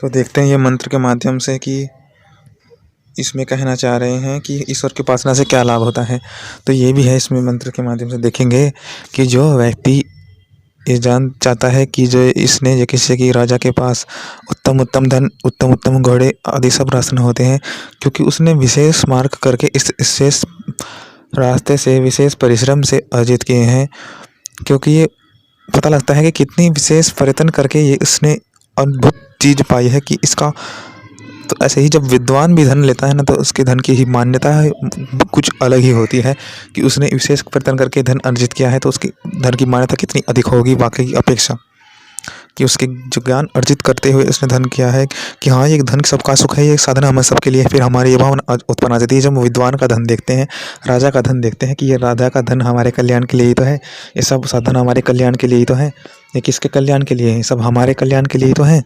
तो देखते हैं ये मंत्र के माध्यम से कि इसमें कहना चाह रहे हैं कि ईश्वर की उपासना से क्या लाभ होता है। तो ये भी है, इसमें मंत्र के माध्यम से देखेंगे कि जो व्यक्ति ये जान चाहता है कि जो इसने जो किसी की राजा के पास उत्तम उत्तम धन, उत्तम उत्तम घोड़े आदि सब राशन होते हैं, क्योंकि उसने विशेष मार्ग करके इस विशेष रास्ते से विशेष परिश्रम से अर्जित किए हैं। क्योंकि ये पता लगता है कि कितनी विशेष प्रयत्न करके ये इसने अद्भुत चीज़ पाई है कि इसका। तो ऐसे ही जब विद्वान भी धन लेता है ना, तो उसके धन की ही मान्यता है कुछ अलग ही होती है कि उसने विशेष प्रयत्न करके धन अर्जित किया है, तो उसकी धन की मान्यता कितनी अधिक होगी वाकई की अपेक्षा, कि उसके जो ज्ञान अर्जित करते हुए उसने धन किया है कि हाँ ये धन सबका सुख है, ये साधना हमें सबके लिए है। फिर हमारी ये भावना उत्पन्न आ जाती है जब विद्वान का धन देखते हैं, राजा का धन देखते हैं कि ये राजा का धन हमारे कल्याण के लिए ही तो है, ये सब साधन हमारे कल्याण के लिए ही तो है। ये किसके कल्याण के लिए है? सब हमारे कल्याण के लिए ही तो है,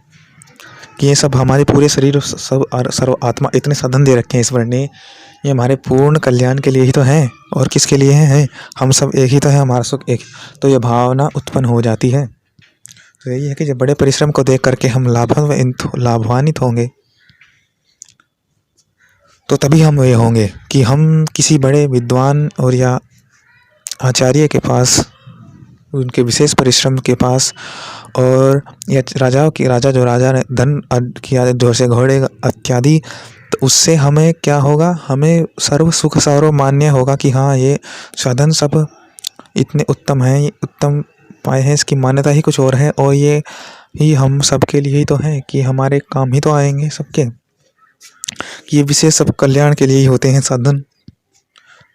कि ये सब हमारे पूरे शरीर सब सर्व आत्मा इतने साधन दे रखे हैं ईश्वर ने, ये हमारे पूर्ण कल्याण के लिए ही तो है। और किसके लिए है? हम सब एक ही तो है, हमारा सुख एक। तो ये भावना उत्पन्न हो जाती है। तो यही है कि जब बड़े परिश्रम को देख करके हम लाभान्वित होंगे, तो तभी हम ये होंगे कि हम किसी बड़े विद्वान और या आचार्य के पास, उनके विशेष परिश्रम के पास, और या राजा ने धन किया जोर से घोड़े इत्यादि, तो उससे हमें क्या होगा? हमें सर्व सुख सर्व मान्य होगा कि हाँ ये साधन सब इतने उत्तम हैं, ये उत्तम पाए हैं, इसकी मान्यता ही कुछ और है। और ये ही हम सबके लिए ही तो है कि हमारे काम ही तो आएंगे सबके, कि ये विशेष सब कल्याण के लिए ही होते हैं साधन।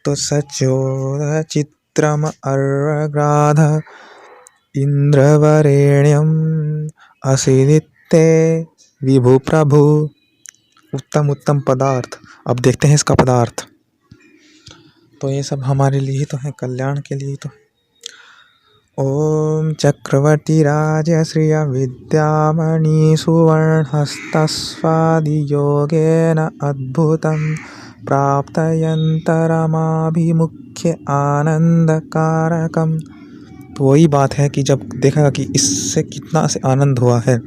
तो सचोद चित्रम अर्ग्राध इंद्रवरेण्यम असिदित्ते विभु प्रभु। उत्तम उत्तम पदार्थ। अब देखते हैं इसका पदार्थ। तो ये सब हमारे लिए ही तो है, कल्याण के लिए ही तो। ओम चक्रवर्ती राज श्रिय विद्यामणि सुवर्णहस्तस्वादि योगेन अद्भुतं प्राप्तयन्तरमाभिमुख्य आनंदकारकम। तो वही बात है कि जब देखा कि इससे कितना से आनंद हुआ है,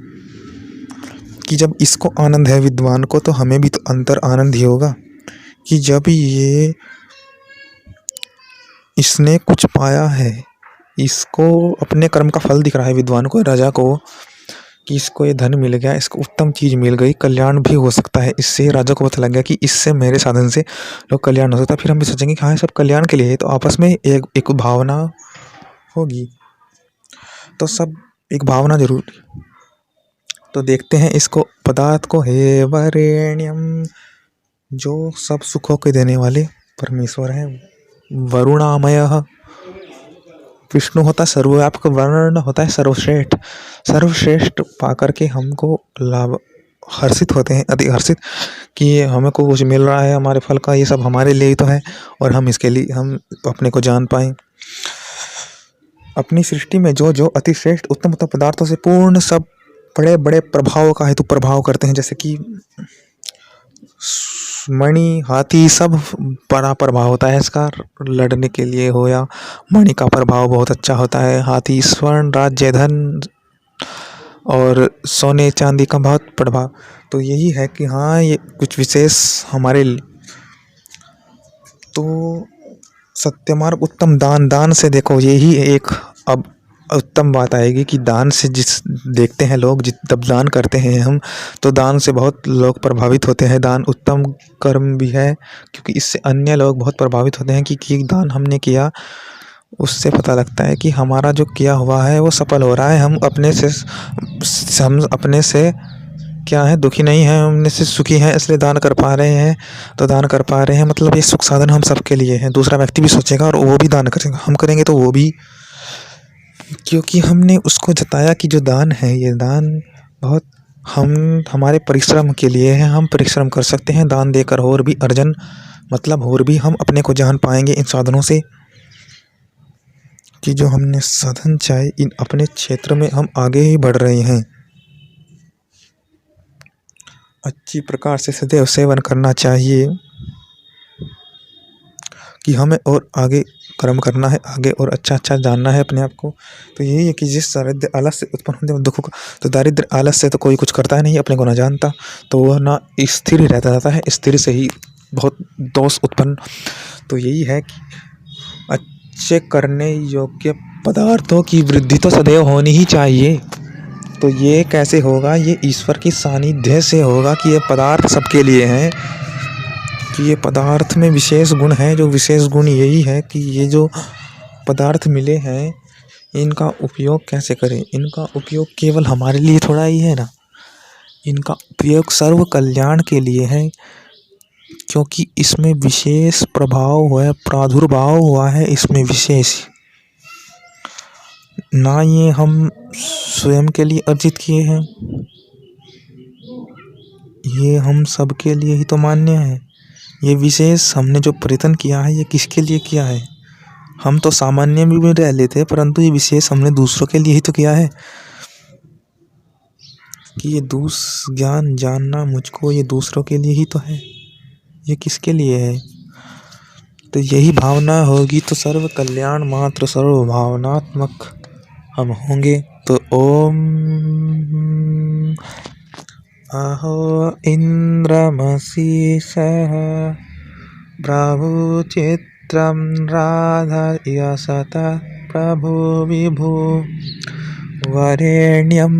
कि जब इसको आनंद है विद्वान को, तो हमें भी तो अंतर आनंद ही होगा कि जब ये इसने कुछ पाया है, इसको अपने कर्म का फल दिख रहा है विद्वान को, राजा को, कि इसको ये धन मिल गया, इसको उत्तम चीज़ मिल गई, कल्याण भी हो सकता है इससे। राजा को पता लग गया कि इससे मेरे साधन से लोग कल्याण हो सकता है। फिर हम भी सोचेंगे कि हाँ ये सब कल्याण के लिए है, तो आपस में एक भावना होगी। तो सब एक भावना जरूर। तो देखते हैं इसको पदार्थ को। हे वरेण्यम, जो सब सुखों के देने वाले परमेश्वर हैं। वरुणामय, विष्णु होता है सर्वव्यापक, वर्ण होता है सर्वश्रेष्ठ। सर्वश्रेष्ठ पाकर के हमको लाभ हर्षित होते हैं, अति हर्षित, कि हमें को कुछ मिल रहा है हमारे फल का, ये सब हमारे लिए ही तो है, और हम इसके लिए हम अपने को जान पाएं। अपनी सृष्टि में जो जो अति श्रेष्ठ उत्तम उत्तम पदार्थों से पूर्ण सब बड़े बड़े प्रभाव का हेतु प्रभाव करते हैं, जैसे कि मणि, हाथी, सब बड़ा प्रभाव होता है इसका लड़ने के लिए हो, या मणि का प्रभाव बहुत अच्छा होता है। हाथी स्वर्ण, राज्य, धन और सोने चांदी का बहुत प्रभाव। तो यही है कि हाँ ये कुछ विशेष हमारे तो सत्यमार्ग उत्तम दान। दान से देखो यही एक अब उत्तम बात आएगी कि दान से जिस देखते हैं लोग, जब दान करते हैं हम, तो दान से बहुत लोग प्रभावित होते हैं। दान उत्तम कर्म भी है, क्योंकि इससे अन्य लोग बहुत प्रभावित होते हैं कि दान हमने किया, उससे पता लगता है कि हमारा जो किया हुआ है वो सफल हो रहा है। हम अपने से क्या है, दुखी नहीं है, हमने से सुखी हैं, इसलिए दान कर पा रहे हैं। तो दान कर पा रहे हैं मतलब ये सुख साधन हम सबके लिए है। दूसरा व्यक्ति भी सोचेगा और वो भी दान करेगा, हम करेंगे तो वो भी, क्योंकि हमने उसको जताया कि जो दान है, ये दान बहुत हमारे परिश्रम के लिए है, हम परिश्रम कर सकते हैं दान देकर, और भी अर्जन मतलब और भी हम अपने को जान पाएंगे इन साधनों से, कि जो हमने साधन चाहे इन अपने क्षेत्र में हम आगे ही बढ़ रहे हैं। अच्छी प्रकार से सदैव सेवन करना चाहिए कि हमें और आगे कर्म करना है आगे और अच्छा जानना है अपने आप को। तो यही है कि जिस दारिद्र्य आलस से उत्पन्न होने वाले दुखों का, तो दारिद्र्य आलस से तो कोई कुछ करता है नहीं, अपने को ना जानता, तो वह ना स्थिर ही रहता है, स्थिर से ही बहुत दोष उत्पन्न। तो यही है कि अच्छे करने योग्य पदार्थों की वृद्धि तो सदैव होनी ही चाहिए। तो ये कैसे होगा? ये ईश्वर की सानिध्य से होगा कि ये पदार्थ सबके लिए हैं, कि ये पदार्थ में विशेष गुण है। जो विशेष गुण यही है कि ये जो पदार्थ मिले हैं इनका उपयोग कैसे करें। इनका उपयोग केवल हमारे लिए थोड़ा ही है ना, इनका उपयोग सर्व कल्याण के लिए है, क्योंकि इसमें विशेष प्रभाव हुआ है, प्रादुर्भाव हुआ है इसमें विशेष, ना ये हम स्वयं के लिए अर्जित किए हैं, ये हम सबके लिए ही तो मान्य है। ये विशेष हमने जो प्रयत्न किया है ये किसके लिए किया है? हम तो सामान्य में भी रह लेते हैं, परंतु ये विशेष हमने दूसरों के लिए ही तो किया है कि ये ज्ञान जानना मुझको ये दूसरों के लिए ही तो है, ये किसके लिए है? तो यही भावना होगी तो सर्व कल्याण मात्र सर्व भावनात्मक हम होंगे। तो ओम अहो इंद्रमसीसः प्रभु चित्रं राधयसत प्रभु विभु वरेण्यम्।